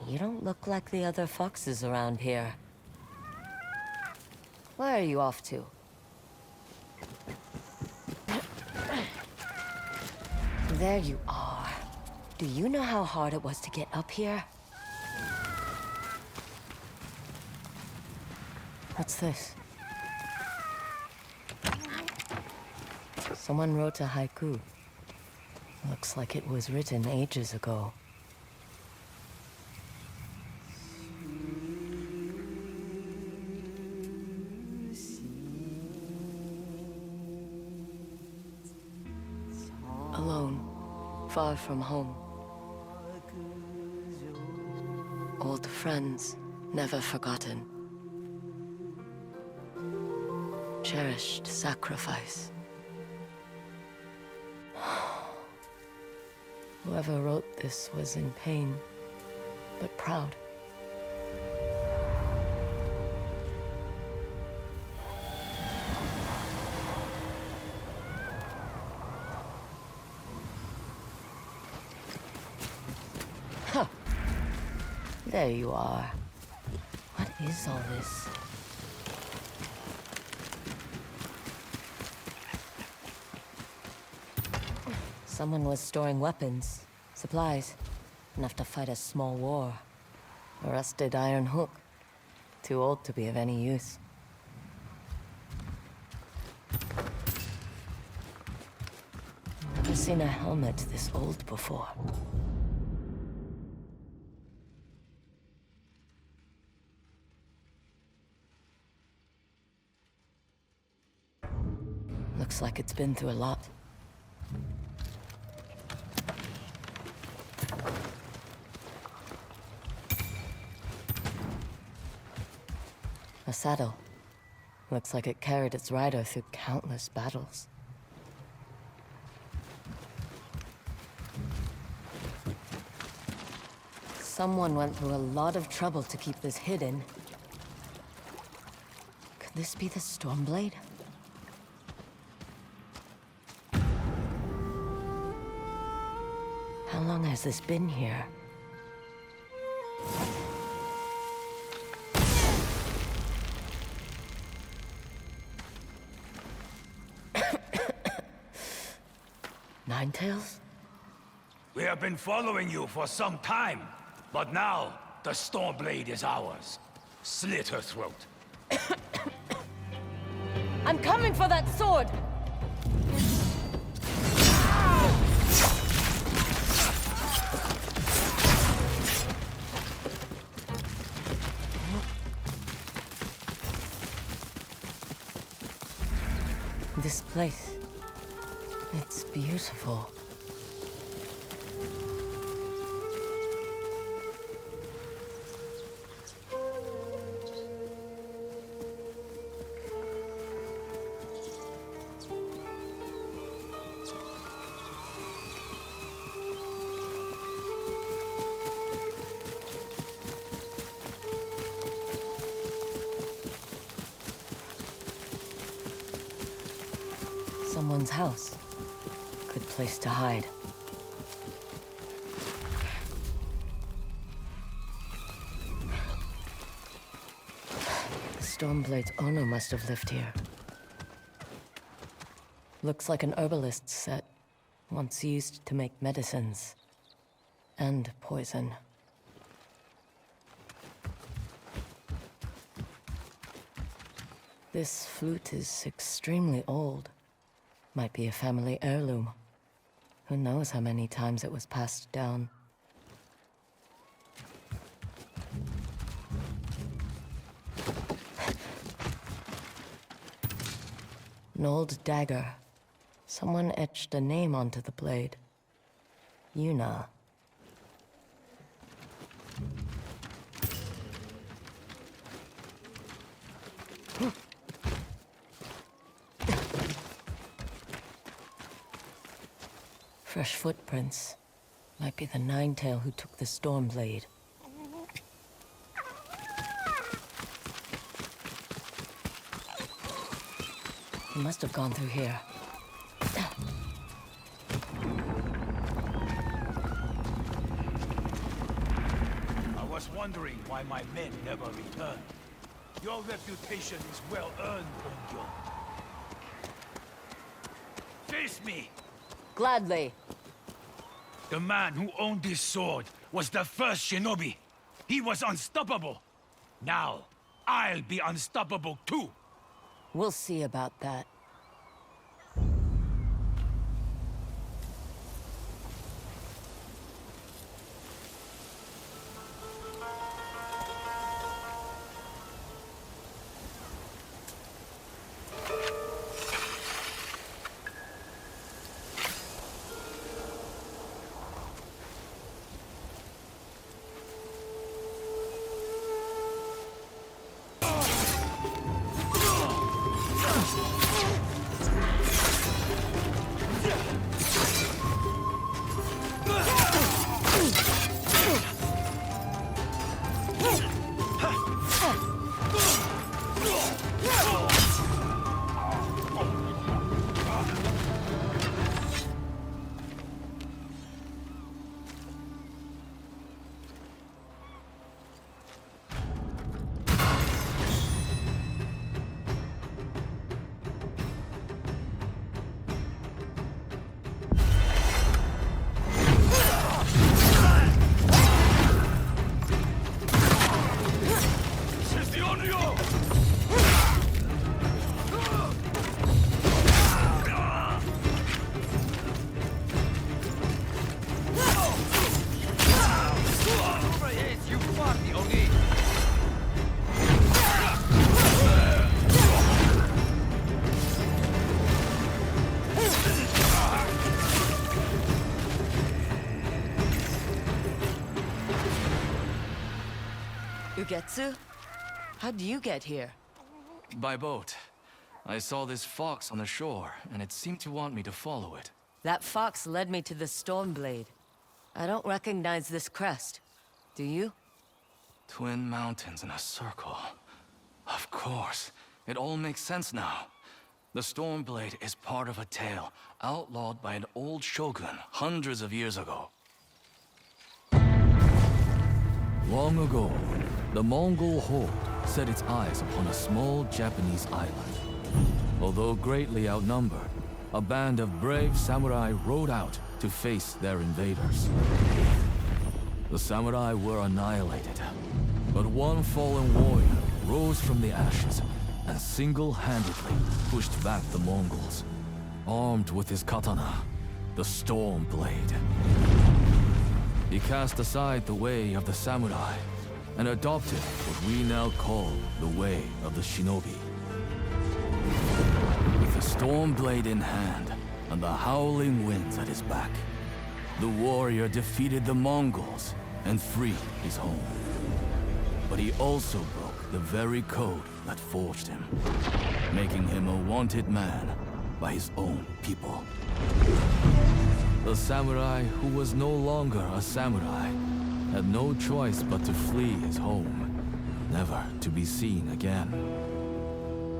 You don't look like the other foxes around here. Where are you off to? There you are. Do you know how hard it was to get up here? What's this? Someone wrote a haiku. Looks like it was written ages ago. Alone, far from home. Old friends, never forgotten. Cherished sacrifice. Whoever wrote this was in pain, but proud. Huh. There you are. What is all this? Someone was storing weapons, supplies, enough to fight a small war. A rusted iron hook, too old to be of any use. Never seen a helmet this old before. Looks like it's been through a lot. A saddle. Looks like it carried its rider through countless battles. Someone went through a lot of trouble to keep this hidden. Could this be the Stormblade? How long has this been here? Ninetales? We have been following you for some time, but now the Stormblade is ours. Slit her throat. I'm coming for that sword! This place, it's beautiful. Someone's house. Good place to hide. The Stormblade's owner must have lived here. Looks like an herbalist's set, once used to make medicines. And poison. This flute is extremely old. Might be a family heirloom. Who knows how many times it was passed down. An old dagger. Someone etched a name onto the blade. Yuna. Fresh footprints. Might be the Ninetail who took the Stormblade. He must have gone through here. Our wondering why my men never returned. Your reputation is well earned, Ongyo. Face me! Gladly. The man who owned this sword was the first shinobi. He was unstoppable. Now, I'll be unstoppable too. We'll see about that. Ugetsu? How'd you get here? By boat. I saw this fox on the shore, and it seemed to want me to follow it. That fox led me to the Stormblade. I don't recognize this crest. Do you? Twin mountains in a circle. Of course. It all makes sense now. The Stormblade is part of a tale outlawed by an old shogun hundreds of years ago. Long ago, the Mongol horde set its eyes upon a small Japanese island. Although greatly outnumbered, a band of brave samurai rode out to face their invaders. The samurai were annihilated, but one fallen warrior rose from the ashes and single-handedly pushed back the Mongols, armed with his katana, the Stormblade. He cast aside the way of the samurai and adopted what we now call the way of the shinobi. With the Stormblade in hand and the howling winds at his back, the warrior defeated the Mongols and freed his home. But he also broke the very code that forged him, making him a wanted man by his own people. The samurai who was no longer a samurai had no choice but to flee his home, never to be seen again.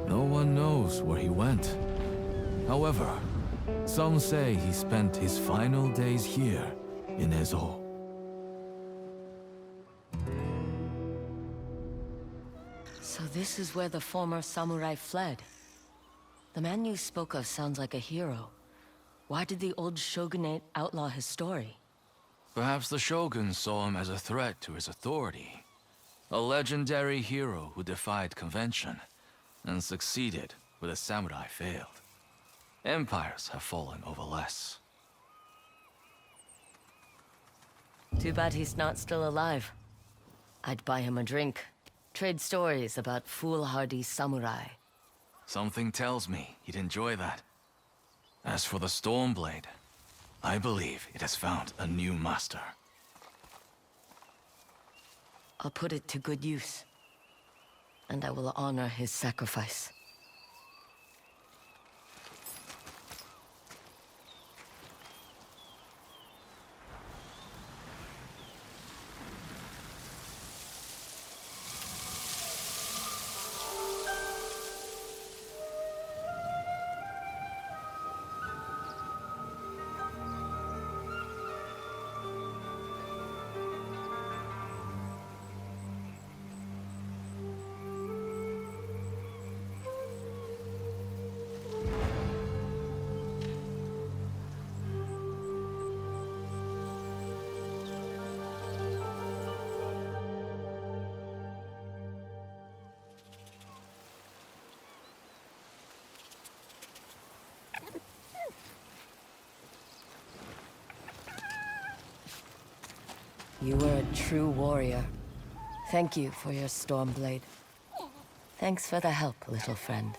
No one knows where he went. However, some say he spent his final days here in Ezo. So this is where the former samurai fled. The man you spoke of sounds like a hero. Why did the old shogunate outlaw his story? Perhaps the shogun saw him as a threat to his authority. A legendary hero who defied convention and succeeded where the samurai failed. Empires have fallen over less. Too bad he's not still alive. I'd buy him a drink. Trade stories about foolhardy samurai. Something tells me he'd enjoy that. As for the Stormblade, I believe it has found a new master. I'll put it to good use. And I will honor his sacrifice. You were a true warrior. Thank you for your Stormblade. Thanks for the help, little friend.